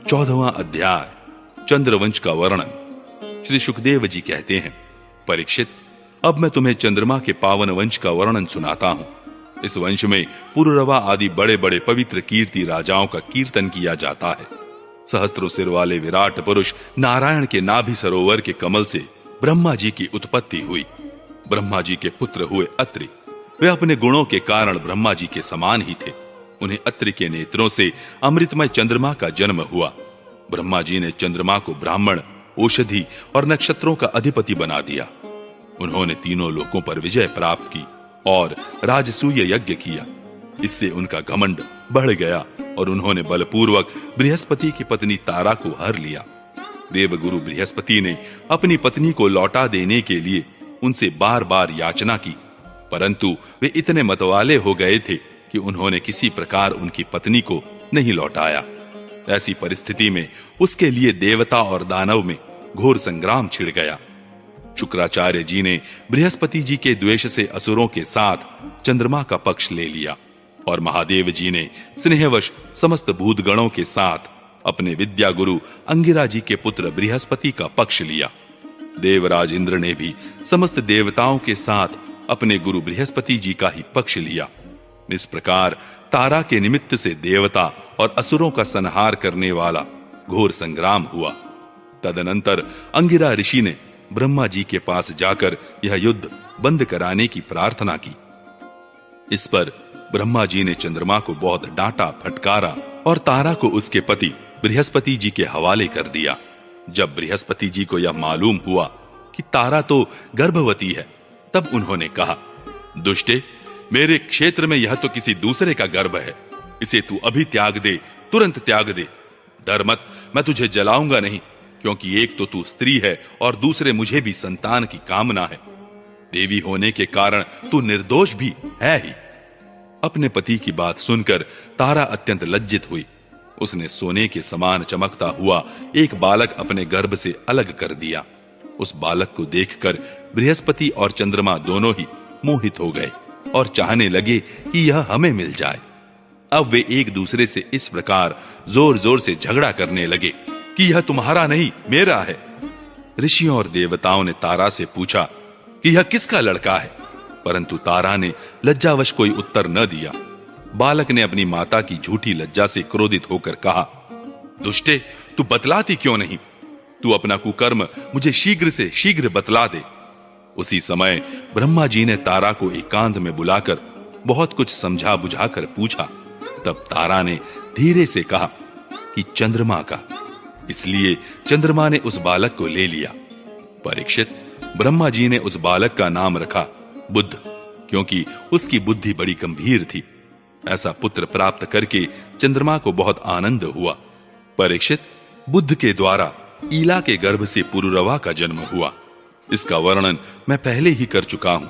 14वां अध्याय चंद्रवंश का वर्णन। श्री सुखदेव जी कहते हैं, परीक्षित, अब मैं तुम्हें चंद्रमा के पावन वंश का वर्णन सुनाता हूं। इस वंश में पुरुरवा आदि बड़े बड़े पवित्र कीर्ति राजाओं का कीर्तन किया जाता है। सहस्त्रों सिर वाले विराट पुरुष नारायण के नाभि सरोवर के कमल से ब्रह्मा जी की उत्पत्ति हुई। ब्रह्मा जी के पुत्र हुए अत्रि। वे अपने गुणों के कारण ब्रह्मा जी के समान ही थे। उन्हें अत्रि के नेत्रों से अमृतमय चंद्रमा का जन्म हुआ। ब्रह्मा जी ने चंद्रमा को ब्राह्मण, औषधि और नक्षत्रों का अधिपति बना दिया। उन्होंने तीनों लोकों पर विजय प्राप्त की और राजसूय यज्ञ किया। इससे उनका घमंड बढ़ गया और उन्होंने बलपूर्वक बृहस्पति की पत्नी तारा को हर लिया। देवगुरु बृहस्पति ने अपनी पत्नी को लौटा देने के लिए उनसे बार बार याचना की, परंतु वे इतने मतवाले हो गए थे कि उन्होंने किसी प्रकार उनकी पत्नी को नहीं लौटाया। ऐसी परिस्थिति में उसके लिए देवता और दानव में घोर संग्राम छिड़ गया। शुक्राचार्य जी ने बृहस्पति जी के द्वेष से असुरों के साथ चंद्रमा का पक्ष ले लिया और महादेव जी ने स्नेहवश समस्त भूतगणों के साथ अपने विद्या गुरु अंगिरा जी के पुत्र बृहस्पति का पक्ष लिया। देवराज इंद्र ने भी समस्त देवताओं के साथ अपने गुरु बृहस्पति जी का ही पक्ष लिया। इस प्रकार तारा के निमित्त से देवता और असुरों का संहार करने वाला घोर संग्राम हुआ। तदनंतर अंगिरा ऋषि ने ब्रह्मा जी के पास जाकर यह युद्ध बंद कराने की प्रार्थना की। इस पर ब्रह्मा जी ने चंद्रमा को बहुत डांटा फटकारा और तारा को उसके पति बृहस्पति जी के हवाले कर दिया। जब बृहस्पति जी को यह मालूम हुआ कि तारा तो गर्भवती है, तब उन्होंने कहा, दुष्टे, मेरे क्षेत्र में यह तो किसी दूसरे का गर्भ है। इसे तू अभी त्याग दे, तुरंत त्याग दे। डर मत, मैं तुझे जलाऊंगा नहीं, क्योंकि एक तो तू स्त्री है और दूसरे मुझे भी संतान की कामना है। देवी होने के कारण तू निर्दोष भी है ही। अपने पति की बात सुनकर तारा अत्यंत लज्जित हुई। उसने सोने के समान चमकता हुआ एक बालक अपने गर्भ से अलग कर दिया। उस बालक को देखकर बृहस्पति और चंद्रमा दोनों ही मोहित हो गए और चाहने लगे कि यह हमें मिल जाए। अब वे एक दूसरे से इस प्रकार जोर जोर से झगड़ा करने लगे कि यह तुम्हारा नहीं, मेरा है। ऋषियों और देवताओं ने तारा से पूछा कि यह किसका लड़का है, परंतु तारा ने लज्जावश कोई उत्तर न दिया। बालक ने अपनी माता की झूठी लज्जा से क्रोधित होकर कहा, दुष्टे, तू बतलाती क्यों नहीं? तू अपना कुकर्म मुझे शीघ्र से शीघ्र बतला दे। उसी समय ब्रह्मा जी ने तारा को एकांत में बुलाकर बहुत कुछ समझा बुझाकर पूछा। तब तारा ने धीरे से कहा कि चंद्रमा का। इसलिए चंद्रमा ने उस बालक को ले लिया। परीक्षित, ब्रह्मा जी ने उस बालक का नाम रखा बुद्ध, क्योंकि उसकी बुद्धि बड़ी गंभीर थी। ऐसा पुत्र प्राप्त करके चंद्रमा को बहुत आनंद हुआ। परीक्षित, बुद्ध के द्वारा ईला के गर्भ से पुरुरवा का जन्म हुआ। इसका वर्णन मैं पहले ही कर चुका हूं।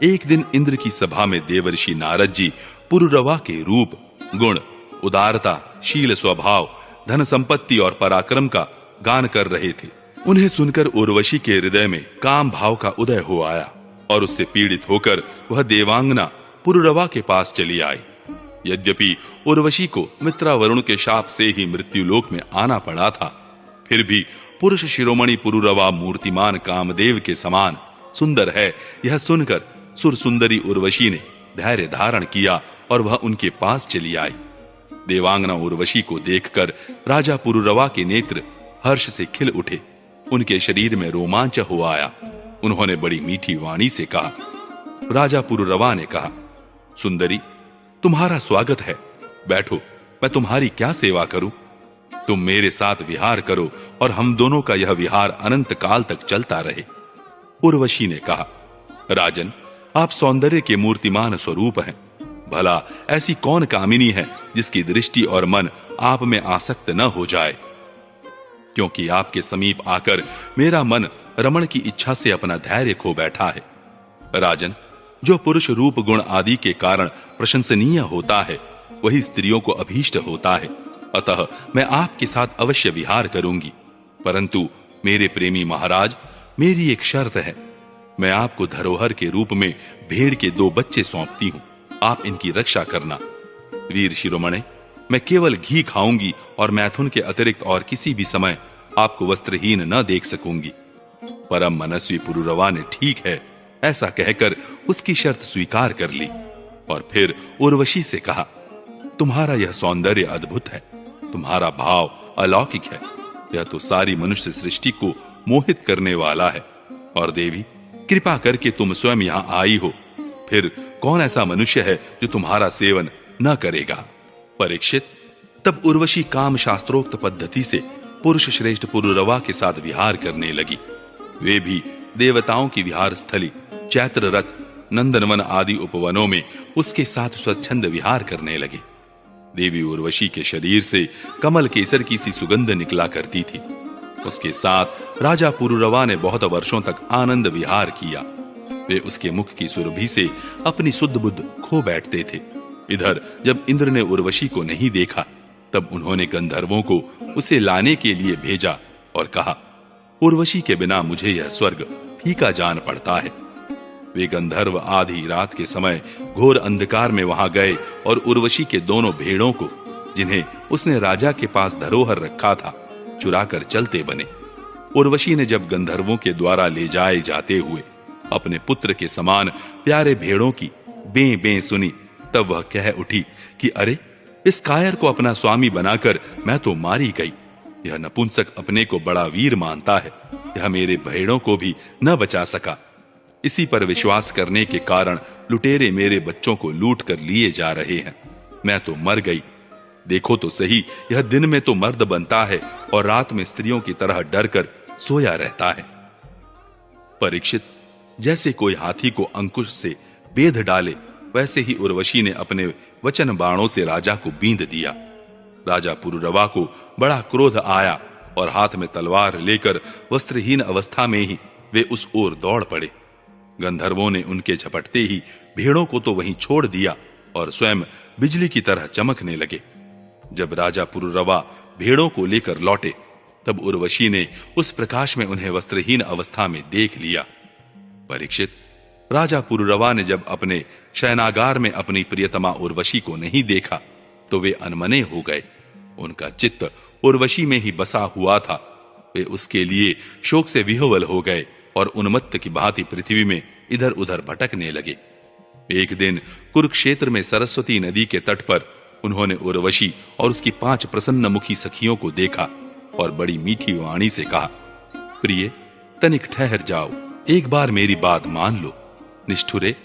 एक दिन इंद्र की सभा में देवर्षि नारद जी पुरुरवा के रूप, गुण, उदारता, शील स्वभाव, धन संपत्ति और पराक्रम का गान कर रहे थे। उन्हें सुनकर उर्वशी के हृदय में काम भाव का उदय हो आया और उससे पीड़ित होकर वह देवांगना पुरुरवा के पास चली आई। यद्यपि उर्वशी को मित्रा वरुण के शाप से ही मृत्युलोक में आना पड़ा था, फिर भी पुरुष शिरोमणि पुरुरवा मूर्तिमान कामदेव के समान सुंदर है, यह सुनकर सुर सुंदरी उर्वशी ने धैर्य धारण किया और वह उनके पास चली आई। देवांगना उर्वशी को देखकर राजा पुरुरवा के नेत्र हर्ष से खिल उठे। उनके शरीर में रोमांच हो आया। उन्होंने बड़ी मीठी वाणी से कहा। राजा पुरुरवा ने कहा, सुंदरी, तुम्हारा स्वागत है, बैठो, मैं तुम्हारी क्या सेवा करूं? तुम मेरे साथ विहार करो और हम दोनों का यह विहार अनंत काल तक चलता रहे। उर्वशी ने कहा, राजन, आप सौंदर्य के मूर्तिमान स्वरूप हैं। भला ऐसी कौन कामिनी है जिसकी दृष्टि और मन आप में आसक्त न हो जाए? क्योंकि आपके समीप आकर मेरा मन रमण की इच्छा से अपना धैर्य खो बैठा है। राजन, जो पुरुष रूप गुण आदि के कारण प्रशंसनीय होता है, वही स्त्रियों को अभीष्ट होता है। अतः मैं आपके साथ अवश्य विहार करूंगी, परंतु मेरे प्रेमी महाराज, मेरी एक शर्त है। मैं आपको धरोहर के रूप में भेड़ के 2 बच्चे सौंपती हूं। आप इनकी रक्षा करना। वीर शिरोमणे, मैं केवल घी खाऊंगी और मैथुन के अतिरिक्त और किसी भी समय आपको वस्त्रहीन न देख सकूंगी। परम मनस्वी पुरुरवा ने ठीक है ऐसा कहकर उसकी शर्त स्वीकार कर ली और फिर उर्वशी से कहा, तुम्हारा यह सौंदर्य अद्भुत है, तुम्हारा भाव अलौकिक है, यह तो सारी मनुष्य सृष्टि को मोहित करने वाला है। और देवी, कृपा करके तुम स्वयं यहां आई हो, फिर कौन ऐसा मनुष्य है जो तुम्हारा सेवन न करेगा। परीक्षित, तब उर्वशी काम शास्त्रोक्त पद्धति से पुरुष श्रेष्ठ पुरुरवा के साथ विहार करने लगी। वे भी देवताओं की विहार स्थली चैत्र रथ, नंदनवन आदि उपवनों में उसके साथ स्वच्छंद विहार करने लगे। देवी उर्वशी के शरीर से कमल केसर की सी सुगंध निकला करती थी। उसके साथ राजा पुरुरवा ने बहुत वर्षों तक आनंद विहार किया। वे उसके मुख की सुरभि से अपनी सुध बुद्ध खो बैठते थे। इधर जब इंद्र ने उर्वशी को नहीं देखा, तब उन्होंने गंधर्वों को उसे लाने के लिए भेजा और कहा, उर्वशी के बिना मुझे यह स्वर्ग फीका जान पड़ता है। वे गंधर्व आधी रात के समय घोर अंधकार में वहां गए और उर्वशी के दोनों भेड़ों को, जिन्हें उसने राजा के पास धरोहर रखा था, चुराकर चलते बने। उर्वशी ने जब गंधर्वों के द्वारा ले जाए जाते हुए अपने पुत्र के समान प्यारे भेड़ों की बें बें सुनी, तब वह कह उठी कि अरे, इस कायर को अपना स्वामी बनाकर मैं तो मारी गई। यह नपुंसक अपने को बड़ा वीर मानता है, यह मेरे भेड़ों को भी न बचा सका। इसी पर विश्वास करने के कारण लुटेरे मेरे बच्चों को लूट कर लिए जा रहे हैं। मैं तो मर गई। देखो तो सही, यह दिन में तो मर्द बनता है और रात में स्त्रियों की तरह डर कर सोया रहता है। परीक्षित, जैसे कोई हाथी को अंकुश से बेध डाले, वैसे ही उर्वशी ने अपने वचन बाणों से राजा को बींध दिया। राजा पुरुरवा को बड़ा क्रोध आया और हाथ में तलवार लेकर वस्त्रहीन अवस्था में ही वे उस ओर दौड़ पड़े। गंधर्वों ने उनके झपटते ही भेड़ों को तो वहीं छोड़ दिया और स्वयं बिजली की तरह चमकने लगे। जब राजा पुरुरवा भेड़ों को लेकर लौटे, तब उर्वशी ने उस प्रकाश में उन्हें वस्त्रहीन अवस्था में देख लिया। परीक्षित, राजा पुरुरवा ने जब अपने शयनागार में अपनी प्रियतमा उर्वशी को नहीं देखा, तो वे अनमने हो गए। उनका चित्त उर्वशी में ही बसा हुआ था। वे उसके लिए शोक से विह्वल हो गए और उन्मत्त की भांति पृथ्वी में इधर उधर भटकने लगे। एक दिन कुरुक्षेत्र में सरस्वती नदी के तट पर उन्होंने उर्वशी और उसकी 5 प्रसन्न मुखी सखियों को देखा और बड़ी मीठी वाणी से कहा, प्रिय, तनिक ठहर जाओ, एक बार मेरी बात मान लो। निष्ठुरे,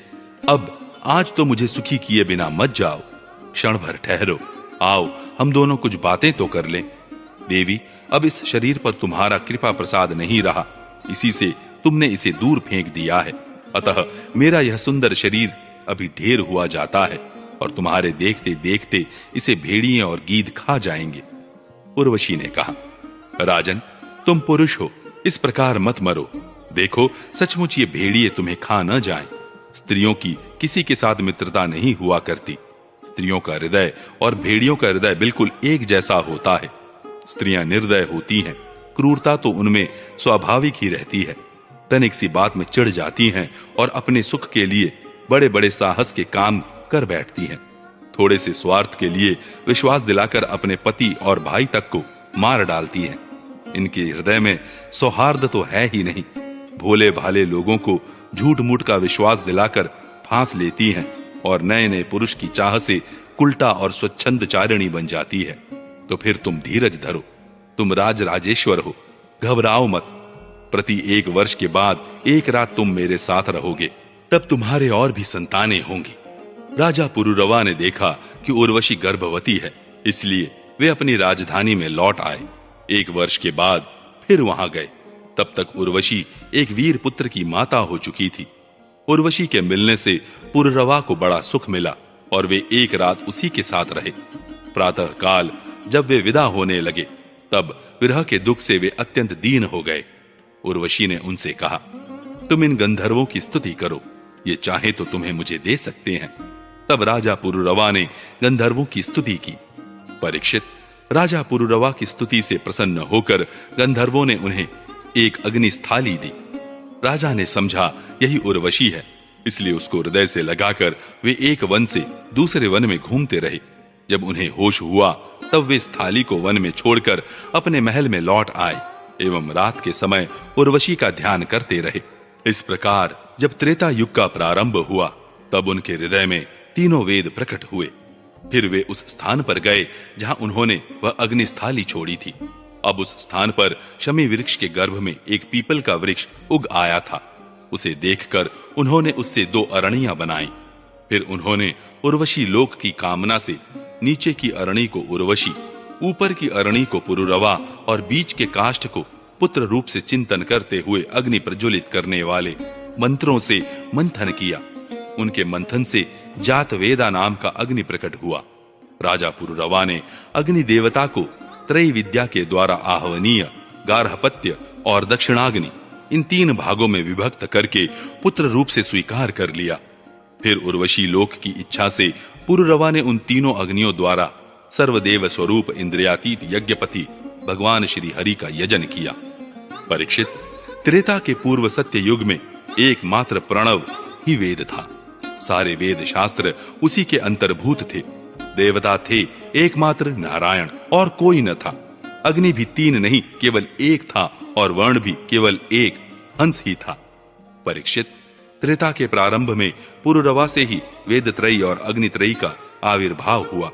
अब आज तो मुझे सुखी किए बिना मत जाओ, क्षण भर ठहरो, आओ हम दोनों कुछ बातें तो कर लें। देवी, अब इस शरीर पर तुम्हारा कृपा प्रसाद नहीं रहा, इसी से तुमने इसे दूर फेंक दिया है। अतः मेरा यह सुंदर शरीर अभी ढेर हुआ जाता है और तुम्हारे देखते देखते इसे भेड़िए और गीध खा जाएंगे। उर्वशी ने कहा, राजन, तुम पुरुष हो, इस प्रकार मत मरो। देखो, सचमुच ये भेड़िए तुम्हें खा न जाएं। स्त्रियों की किसी के साथ मित्रता नहीं हुआ करती। स्त्रियों का हृदय और भेड़ियों का हृदय बिल्कुल एक जैसा होता है। स्त्रियां निर्दय होती हैं, क्रूरता तो उनमें स्वाभाविक ही रहती है। तनिक सी बात में चिढ़ जाती हैं और अपने सुख के लिए बड़े बड़े साहस के काम कर बैठती हैं। थोड़े से स्वार्थ के लिए विश्वास दिलाकर अपने पति और भाई तक को मार डालती हैं। इनके हृदय में सौहार्द तो है ही नहीं। भोले भाले लोगों को झूठ मूठ का विश्वास दिलाकर फांस लेती हैं और नए नए पुरुष की चाह से कुल्टा और स्वच्छंद चारिणी बन जाती है। तो फिर तुम धीरज धरो, तुम राज राजेश्वर हो, घबराओ मत। प्रति 1 वर्ष के बाद एक रात तुम मेरे साथ रहोगे, तब तुम्हारे और भी संतानें होंगी। राजा पुरुरवा ने देखा कि उर्वशी गर्भवती है, इसलिए वे अपनी राजधानी में लौट आए। 1 वर्ष के बाद फिर वहां गए। तब तक उर्वशी एक वीर पुत्र की माता हो चुकी थी। उर्वशी के मिलने से पुरुरवा को बड़ा सुख मिला और वे एक रात उसी के साथ रहे। प्रातः काल जब वे विदा होने लगे, तब विरह के दुख से वे अत्यंत दीन हो गए। उर्वशी ने उनसे कहा, तुम इन गंधर्वों की स्तुति करो, ये चाहे तो तुम्हें मुझे दे सकते हैं। तब राजा पुरुरवा ने गंधर्वों की स्तुति की। परीक्षित, राजा पुरुरवा की स्तुति से प्रसन्न होकर गंधर्वों ने उन्हें एक अग्निस्थाली दी। राजा ने समझा यही उर्वशी है, इसलिए उसको हृदय से लगाकर वे एक वन से दूसरे वन में घूमते रहे। जब उन्हें होश हुआ तब वे इस थाली को वन में छोड़कर अपने महल में लौट आए एवं रात के समय उर्वशी का ध्यान करते रहे। इस प्रकार जब त्रेता युग का प्रारंभ हुआ तब उनके हृदय में तीनों वेद प्रकट हुए। फिर वे उस स्थान पर गए जहां उन्होंने वह अग्निस्थाली छोड़ी थी। अब उस स्थान पर शमी वृक्ष के गर्भ में एक पीपल का वृक्ष उग आया था। उसे देखकर उन्होंने उससे 2 अरणियां बनाई। फिर उन्होंने उर्वशी लोक की कामना से नीचे की अरणी को उर्वशी, ऊपर की अरणी को पुरुरवा और बीच के काष्ठ को पुत्र रूप से चिंतन करते हुए अग्नि प्रज्वलित करने वाले मंत्रों से मंथन किया। उनके मंथन से जात वेदा नाम का अग्नि प्रकट हुआ। राजा पुरुरवा ने अग्नि देवता को त्रय विद्या के द्वारा आह्वनीय, गार्हपत्य और दक्षिणाग्नि इन 3 भागों में विभक्त करके पुत्र रूप से स्वीकार कर लिया। फिर उर्वशी लोक की इच्छा से पुरुरवा ने उन तीनों अग्नियों द्वारा सर्वदेव स्वरूप इंद्रियातीत यज्ञपति भगवान श्री हरि का यजन किया। परीक्षित, त्रेता के पूर्व सत्य युग में एकमात्र प्रणव ही वेद था। सारे वेद शास्त्र उसी के अंतर्भूत थे। देवता थे एकमात्र नारायण और कोई न था। अग्नि भी 3 नहीं केवल 1 था और वर्ण भी केवल 1 हंस ही था। परीक्षित, त्रेता के प्रारंभ में पुरुरवा से ही वेदत्रयी और अग्नित्रयी का आविर्भाव हुआ।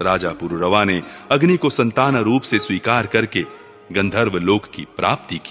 राजा पुरुरवा ने अग्नि को संतान रूप से स्वीकार करके गंधर्व लोक की प्राप्ति की।